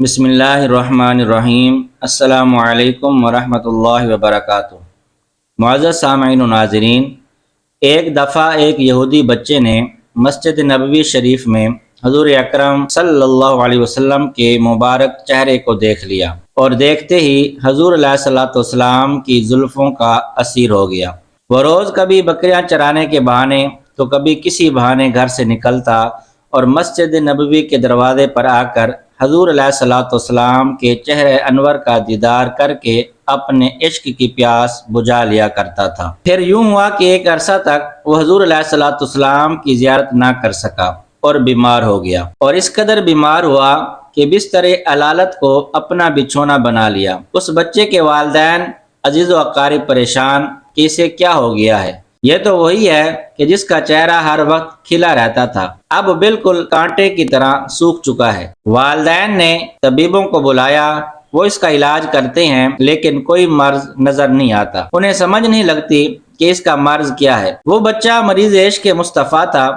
بسم اللہ الرحمن الرحیم۔ السلام علیکم ورحمۃ اللہ وبرکاتہ۔ معزز سامعین و ناظرین، ایک دفعہ ایک یہودی بچے نے مسجد نبوی شریف میں حضور اکرم صلی اللہ علیہ وسلم کے مبارک چہرے کو دیکھ لیا اور دیکھتے ہی حضور علیہ الصلوۃ والسلام کی زلفوں کا اسیر ہو گیا۔ وہ روز کبھی بکریاں چرانے کے بہانے تو کبھی کسی بہانے گھر سے نکلتا اور مسجد نبوی کے دروازے پر آ کر حضور علیہ الصلوۃ والسلام کے چہرے انور کا دیدار کر کے اپنے عشق کی پیاس بجھا لیا کرتا تھا۔ پھر یوں ہوا کہ ایک عرصہ تک وہ حضور علیہ الصلوۃ والسلام کی زیارت نہ کر سکا اور بیمار ہو گیا، اور اس قدر بیمار ہوا کہ بستر علالت کو اپنا بچھونا بنا لیا۔ اس بچے کے والدین عزیز و اقارب پریشان کہ اسے کیا ہو گیا ہے، یہ تو وہی ہے کہ جس کا چہرہ ہر وقت کھلا رہتا تھا، اب بالکل کانٹے کی طرح سوکھ چکا ہے۔ والدین نے طبیبوں کو بلایا، وہ اس کا علاج کرتے ہیں لیکن کوئی مرض نظر نہیں آتا، انہیں سمجھ نہیں لگتی کہ اس کا مرض کیا ہے۔ وہ بچہ مریض عشق مصطفیٰ تھا۔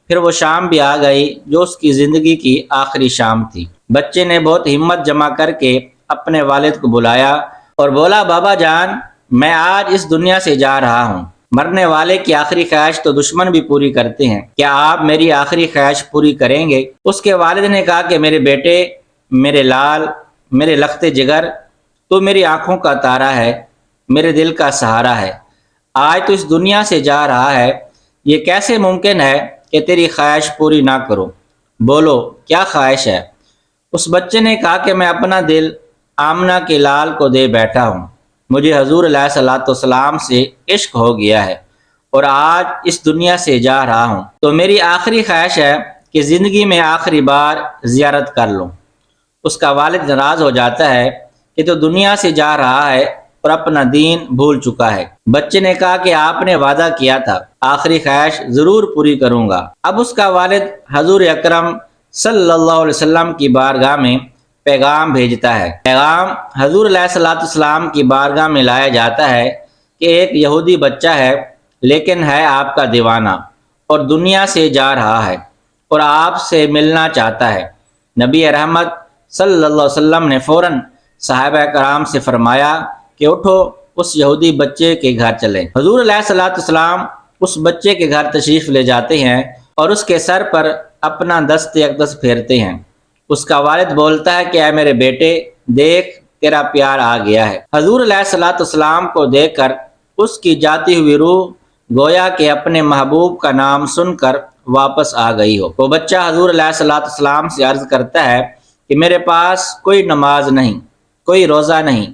پھر وہ شام بھی آ گئی جو اس کی زندگی کی آخری شام تھی۔ بچے نے بہت ہمت جمع کر کے اپنے والد کو بلایا اور بولا، بابا جان، میں آج اس دنیا سے جا رہا ہوں۔ مرنے والے کی آخری خواہش تو دشمن بھی پوری کرتے ہیں، کیا آپ میری آخری خواہش پوری کریں گے؟ اس کے والد نے کہا کہ میرے بیٹے، میرے لال، میرے لخت جگر، تو میری آنکھوں کا تارا ہے، میرے دل کا سہارا ہے۔ آج تو اس دنیا سے جا رہا ہے، یہ کیسے ممکن ہے کہ تیری خواہش پوری نہ کروں؟ بولو کیا خواہش ہے؟ اس بچے نے کہا کہ میں اپنا دل آمنہ کے لال کو دے بیٹھا ہوں، مجھے حضور علیہ الصلوۃ والسلام سے عشق ہو گیا ہے اور آج اس دنیا سے جا رہا ہوں، تو میری آخری خواہش ہے کہ زندگی میں آخری بار زیارت کر لوں۔ اس کا والد ناراض ہو جاتا ہے کہ تو دنیا سے جا رہا ہے اور اپنا دین بھول چکا ہے۔ بچے نے کہا کہ آپ نے وعدہ کیا تھا، آخری خواہش ضرور پوری کروں گا۔ اب اس کا والد حضور اکرم صلی اللہ علیہ وسلم کی بارگاہ میں پیغام بھیجتا ہے۔ پیغام حضور علیہ الصلوۃ والسلام کی بارگاہ میں لایا جاتا ہے کہ ایک یہودی بچہ ہے لیکن ہے آپ کا دیوانہ اور دنیا سے جا رہا ہے اور آپ سے ملنا چاہتا ہے۔ نبی رحمت صلی اللہ علیہ وسلم نے فوراً صحابہ کرام سے فرمایا کہ اٹھو، اس یہودی بچے کے گھر چلیں۔ حضور علیہ الصلوۃ والسلام اس بچے کے گھر تشریف لے جاتے ہیں اور اس کے سر پر اپنا دست اقدس پھیرتے ہیں۔ اس کا والد بولتا ہے کہ اے میرے بیٹے، دیکھ تیرا پیار آ گیا ہے۔ حضور علیہ الصلوۃ والسلام کو دیکھ کر اس کی جاتی ہوئی روح گویا کہ اپنے محبوب کا نام سن کر واپس آ گئی ہو۔ وہ بچہ حضور علیہ الصلوۃ والسلام سے عرض کرتا ہے کہ میرے پاس کوئی نماز نہیں، کوئی روزہ نہیں،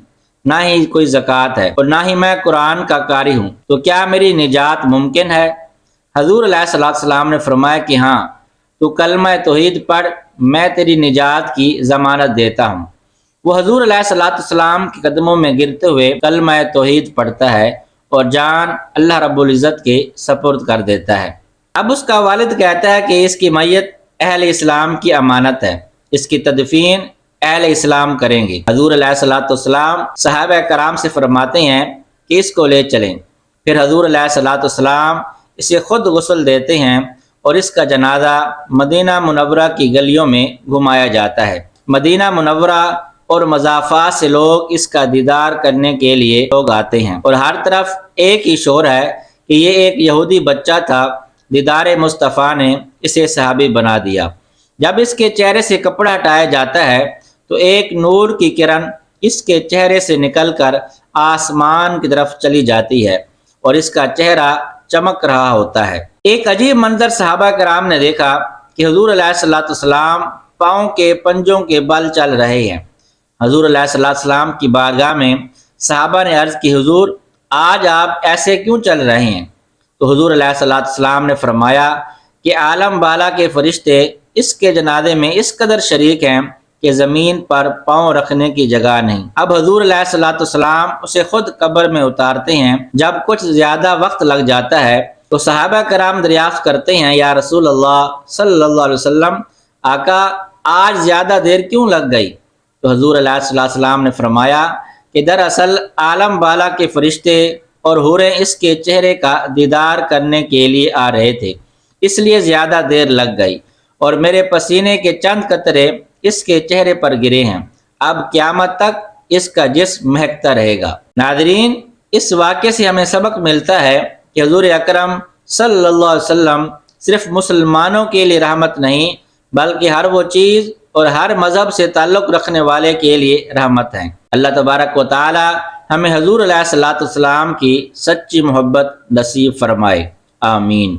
نہ ہی کوئی زکوٰۃ ہے اور نہ ہی میں قرآن کا قاری ہوں، تو کیا میری نجات ممکن ہے؟ حضور علیہ الصلوۃ والسلام نے فرمایا کہ ہاں، تو کلمہ توحید پڑھ، میں تیری نجات کی ضمانت دیتا ہوں۔ وہ حضور علیہ الصلوۃ والسلام کے قدموں میں گرتے ہوئے کلمہ توحید پڑھتا ہے اور جان اللہ رب العزت کے سپرد کر دیتا ہے۔ اب اس کا والد کہتا ہے کہ اس کی میت اہل اسلام کی امانت ہے، اس کی تدفین اہل اسلام کریں گے۔ حضور علیہ الصلوۃ والسلام صحابہ کرام سے فرماتے ہیں کہ اس کو لے چلیں۔ پھر حضور علیہ الصلوۃ والسلام اسے خود غسل دیتے ہیں اور اس کا جنازہ مدینہ منورہ کی گلیوں میں گھمایا جاتا ہے۔ مدینہ منورہ اور مضافات سے لوگ اس کا دیدار کرنے کے لیے لوگ آتے ہیں اور ہر طرف ایک ہی شور ہے کہ یہ ایک یہودی بچہ تھا، دیدار مصطفیٰ نے اسے صحابی بنا دیا۔ جب اس کے چہرے سے کپڑا ہٹایا جاتا ہے تو ایک نور کی کرن اس کے چہرے سے نکل کر آسمان کی طرف چلی جاتی ہے اور اس کا چہرہ چمک رہا ہوتا ہے۔ ایک عجیب منظر صحابہ کرام نے دیکھا کہ حضور علیہ الصلوۃ والسلام پاؤں کے پنجوں کے بل چل رہے ہیں۔ حضور علیہ الصلوۃ والسلام کی بارگاہ میں صحابہ نے عرض کی، حضور آج آپ ایسے کیوں چل رہے ہیں؟ تو حضور علیہ الصلوۃ والسلام نے فرمایا کہ عالم بالا کے فرشتے اس کے جنازے میں اس قدر شریک ہیں کہ زمین پر پاؤں رکھنے کی جگہ نہیں۔ اب حضور علیہ الصلوۃ والسلام اسے خود قبر میں اتارتے ہیں۔ جب کچھ زیادہ وقت لگ جاتا ہے تو صحابہ کرام دریافت کرتے ہیں، یا رسول اللہ صلی اللہ علیہ وسلم، آقا آج زیادہ دیر کیوں لگ گئی؟ تو حضور علیہ الصلوۃ والسلام نے فرمایا کہ دراصل عالم بالا کے فرشتے اور حوریں اس کے چہرے کا دیدار کرنے کے لیے آ رہے تھے، اس لیے زیادہ دیر لگ گئی، اور میرے پسینے کے چند قطرے اس کے چہرے پر گرے ہیں، اب قیامت تک اس کا جسم مہکتا رہے گا۔ ناظرین، اس واقعے سے ہمیں سبق ملتا ہے کہ حضور اکرم صلی اللہ علیہ وسلم صرف مسلمانوں کے لیے رحمت نہیں بلکہ ہر وہ چیز اور ہر مذہب سے تعلق رکھنے والے کے لیے رحمت ہیں۔ اللہ تبارک و تعالی ہمیں حضور علیہ الصلوۃ والسلام کی سچی محبت نصیب فرمائے، آمین۔